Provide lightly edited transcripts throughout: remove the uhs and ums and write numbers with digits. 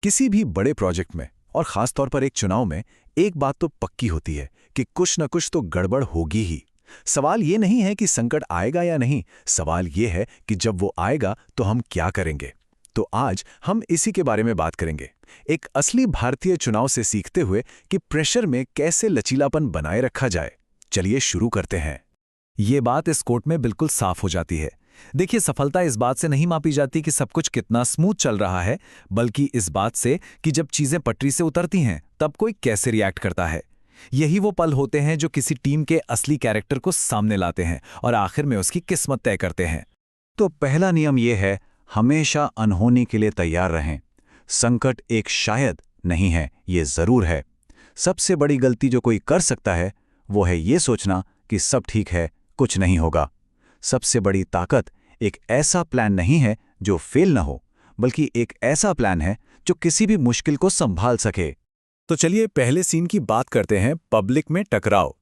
किसी भी बड़े प्रोजेक्ट में और खास तौर पर एक चुनाव में एक बात तो पक्की होती है कि कुछ न कुछ तो गड़बड़ होगी ही। सवाल ये नहीं है कि संकट आएगा या नहीं, सवाल ये है कि जब वो आएगा तो हम क्या करेंगे। तो आज हम इसी के बारे में बात करेंगे, एक असली भारतीय चुनाव से सीखते हुए कि प्रेशर में कैसे लचीलापन बनाए रखा जाए। चलिए शुरू करते हैं। ये बात इस कोर्ट में बिल्कुल साफ हो जाती है। देखिए, सफलता इस बात से नहीं मापी जाती कि सब कुछ कितना स्मूथ चल रहा है, बल्कि इस बात से कि जब चीजें पटरी से उतरती हैं तब कोई कैसे रिएक्ट करता है। यही वो पल होते हैं जो किसी टीम के असली कैरेक्टर को सामने लाते हैं और आखिर में उसकी किस्मत तय करते हैं। तो पहला नियम यह है, हमेशा अनहोनी के लिए तैयार रहें। संकट एक शायद नहीं है, ये जरूर है। सबसे बड़ी गलती जो कोई कर सकता है वो है ये सोचना कि सब ठीक है, कुछ नहीं होगा। सबसे बड़ी ताकत एक ऐसा प्लान नहीं है जो फेल ना हो, बल्कि एक ऐसा प्लान है जो किसी भी मुश्किल को संभाल सके। तो चलिए पहले सीन की बात करते हैं, पब्लिक में टकराव।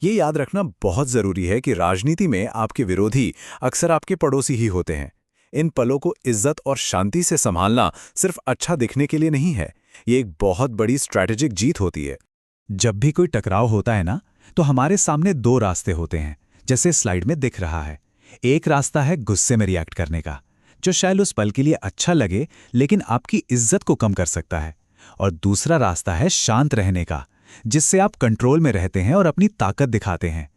ये याद रखना बहुत जरूरी है कि राजनीति में आपके विरोधी अक्सर आपके पड़ोसी ही होते हैं। इन पलों को इज्जत और शांति से संभालना सिर्फ अच्छा दिखने के लिए नहीं है, ये एक बहुत बड़ी स्ट्रैटेजिक जीत होती है। जब भी कोई टकराव होता है ना, तो हमारे सामने दो रास्ते होते हैं, जैसे स्लाइड में दिख रहा है। एक रास्ता है गुस्से में रिएक्ट करने का, जो शायद उस पल के लिए अच्छा लगे लेकिन आपकी इज्जत को कम कर सकता है। और दूसरा रास्ता है शांत रहने का, जिससे आप कंट्रोल में रहते हैं और अपनी ताकत दिखाते हैं।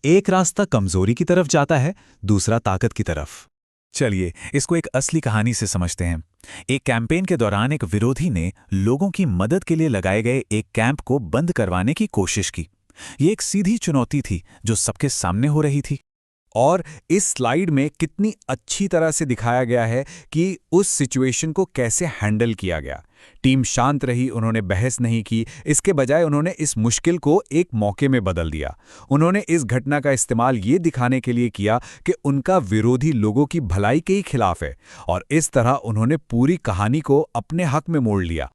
एक रास्ता कमजोरी की तरफ जाता है, दूसरा ताकत की तरफ। चलिए इसको एक असली कहानी से समझते हैं। एक कैंपेन के दौरान एक विरोधी ने लोगों की मदद के लिए लगाए गए एक कैंप को बंद करवाने की कोशिश की। ये एक सीधी चुनौती थी जो सबके सामने हो रही थी। और इस स्लाइड में कितनी अच्छी तरह से दिखाया गया है कि उस सिचुएशन को कैसे हैंडल किया गया। टीम शांत रही, उन्होंने बहस नहीं की, इसके बजाय उन्होंने इस मुश्किल को एक मौके में बदल दिया। उन्होंने इस घटना का इस्तेमाल ये दिखाने के लिए किया कि उनका विरोधी लोगों की भलाई के ही खिलाफ है, और इस तरह उन्होंने पूरी कहानी को अपने हक में मोड़ लिया।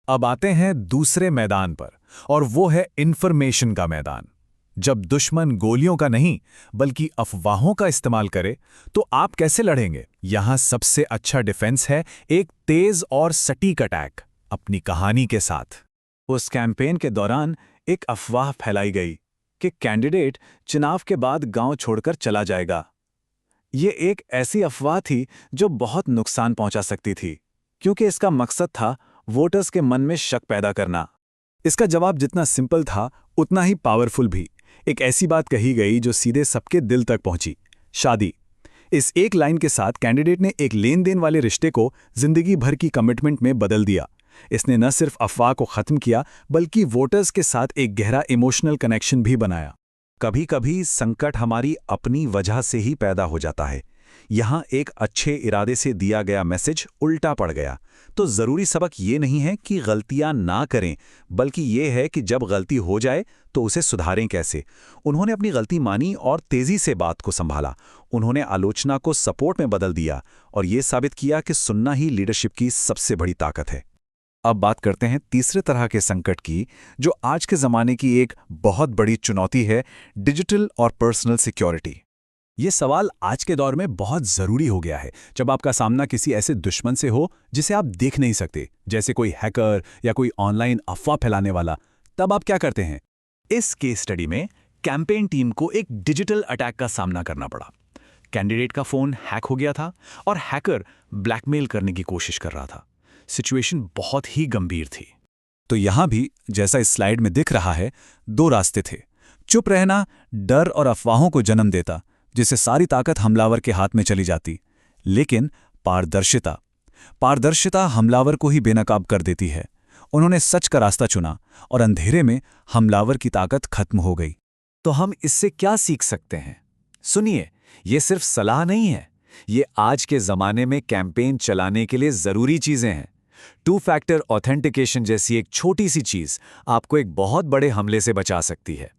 अब आते हैं दूसरे मैदान पर, और वो है इंफॉर्मेशन का मैदान। जब दुश्मन गोलियों का नहीं बल्कि अफवाहों का इस्तेमाल करे तो आप कैसे लड़ेंगे? यहां सबसे अच्छा डिफेंस है एक तेज और सटीक अटैक अपनी कहानी के साथ। उस कैंपेन के दौरान एक अफवाह फैलाई गई कि कैंडिडेट चुनाव के बाद गांव छोड़कर चला जाएगा। ये एक ऐसी अफवाह थी जो बहुत नुकसान पहुंचा सकती थी, क्योंकि इसका मकसद था वोटर्स के मन में शक पैदा करना। इसका जवाब जितना सिंपल था उतना ही पावरफुल भी। एक ऐसी बात कही गई जो सीधे सबके दिल तक पहुंची, शादी। इस एक लाइन के साथ कैंडिडेट ने एक लेन देन वाले रिश्ते को जिंदगी भर की कमिटमेंट में बदल दिया। इसने न सिर्फ अफवाह को खत्म किया बल्कि वोटर्स के साथ एक गहरा इमोशनल कनेक्शन भी बनाया। कभी कभी संकट हमारी अपनी वजह से ही पैदा हो जाता है। यहाँ एक अच्छे इरादे से दिया गया मैसेज उल्टा पड़ गया। तो जरूरी सबक ये नहीं है कि गलतियां ना करें, बल्कि ये है कि जब गलती हो जाए तो उसे सुधारें कैसे। उन्होंने अपनी गलती मानी और तेजी से बात को संभाला। उन्होंने आलोचना को सपोर्ट में बदल दिया और ये साबित किया कि सुनना ही लीडरशिप की सबसे बड़ी ताकत है। अब बात करते हैं तीसरे तरह के संकट की, जो आज के ज़माने की एक बहुत बड़ी चुनौती है, डिजिटल और पर्सनल सिक्योरिटी। ये सवाल आज के दौर में बहुत ज़रूरी हो गया है। जब आपका सामना किसी ऐसे दुश्मन से हो जिसे आप देख नहीं सकते, जैसे कोई हैकर या कोई ऑनलाइन अफवाह फैलाने वाला, तब आप क्या करते हैं? इस केस स्टडी में कैंपेन टीम को एक डिजिटल अटैक का सामना करना पड़ा। कैंडिडेट का फ़ोन हैक हो गया था और हैकर ब्लैकमेल करने की कोशिश कर रहा था। सिचुएशन बहुत ही गंभीर थी। तो यहां भी, जैसा इस स्लाइड में दिख रहा है, दो रास्ते थे। चुप रहना डर और अफवाहों को जन्म देता, जिससे सारी ताकत हमलावर के हाथ में चली जाती। लेकिन पारदर्शिता हमलावर को ही बेनकाब कर देती है। उन्होंने सच का रास्ता चुना और अंधेरे में हमलावर की ताकत खत्म हो गई। तो हम इससे क्या सीख सकते हैं? सुनिए, ये सिर्फ सलाह नहीं है, ये आज के ज़माने में कैंपेन चलाने के लिए ज़रूरी चीज़ें हैं। टू फैक्टर ऑथेंटिकेशन जैसी एक छोटी सी चीज़ आपको एक बहुत बड़े हमले से बचा सकती है।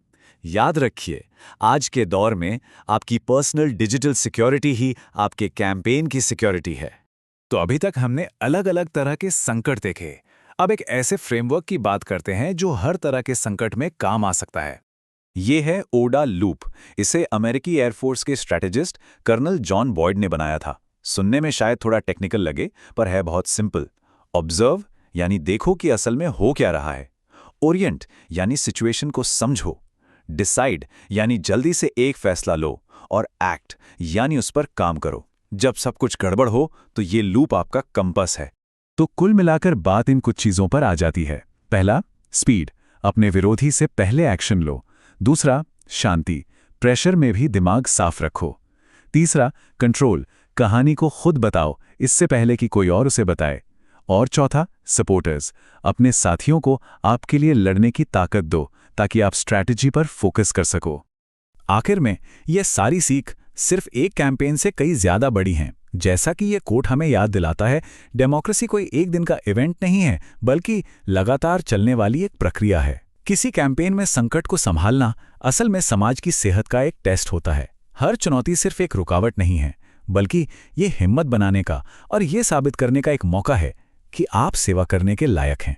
याद रखिए, आज के दौर में आपकी पर्सनल डिजिटल सिक्योरिटी ही आपके कैंपेन की सिक्योरिटी है। तो अभी तक हमने अलग अलग तरह के संकट देखे। अब एक ऐसे फ्रेमवर्क की बात करते हैं जो हर तरह के संकट में काम आ सकता है। ये है ओडा लूप। इसे अमेरिकी एयरफोर्स के स्ट्रैटेजिस्ट कर्नल जॉन बॉयड ने बनाया था। सुनने में शायद थोड़ा टेक्निकल लगे, पर है बहुत सिंपल। ऑब्जर्व यानी देखो कि असल में हो क्या रहा है। ओरिएंट यानी सिचुएशन को समझो। डिसाइड यानी जल्दी से एक फैसला लो। और एक्ट यानी उस पर काम करो। जब सब कुछ गड़बड़ हो तो ये लूप आपका कंपास है। तो कुल मिलाकर बात इन कुछ चीजों पर आ जाती है। पहला, स्पीड, अपने विरोधी से पहले एक्शन लो। दूसरा, शांति, प्रेशर में भी दिमाग साफ रखो। तीसरा, कंट्रोल, कहानी को खुद बताओ इससे पहले कि कोई और उसे बताए। और चौथा, सपोर्टर्स, अपने साथियों को आपके लिए लड़ने की ताकत दो ताकि आप स्ट्रैटेजी पर फोकस कर सको। आखिर में ये सारी सीख सिर्फ एक कैंपेन से कई ज्यादा बड़ी हैं। जैसा कि ये कोट हमें याद दिलाता है, डेमोक्रेसी कोई एक दिन का इवेंट नहीं है, बल्कि लगातार चलने वाली एक प्रक्रिया है। किसी कैंपेन में संकट को संभालना असल में समाज की सेहत का एक टेस्ट होता है। हर चुनौती सिर्फ एक रुकावट नहीं है, बल्कि ये हिम्मत बनाने का और ये साबित करने का एक मौका है कि आप सेवा करने के लायक हैं।